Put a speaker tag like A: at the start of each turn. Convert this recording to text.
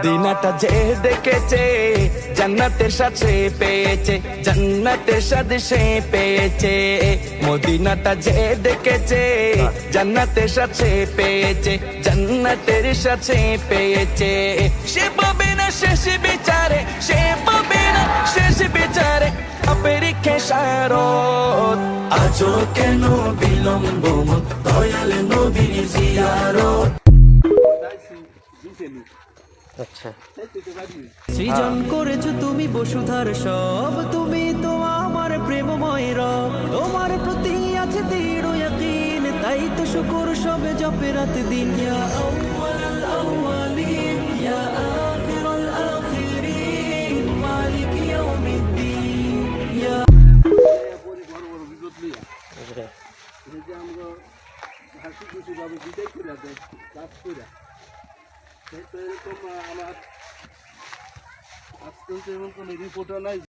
A: মদিনাটা যে দেখেছে জান্নাতের স্বাদ সে পেয়েছে, জান্নাতের স্বাদ সে পেয়েছে। মদিনাটা যে দেখেছে জান্নাতের স্বাদ সে পেয়েছে, জান্নাতের স্বাদ সে পেয়েছে। সে পাবে না শেষ বিচারে, সে পাবে না শেষ বিচারে পাপের খেসারত। আজও কেন বিলম্ব দয়াল নবীর জিয়ারত।
B: আচ্ছা,
C: সৃজন করেছো তুমি বসুধার সব, তুমি তো আমার প্রেমময় রব। তোমার প্রতি আছে দৃঢ় ইয়াকিন, তাই তো শুকর সবে জপে রাত দিন। ইয়া আউয়ালাল আউয়ালিন, ইয়া আখিরাল আখিরিন, মালিক ইয়াউমিদ্দিন। ইয়া
D: আমার আজকাল তো এমন কোনো রিপোর্টও নাই।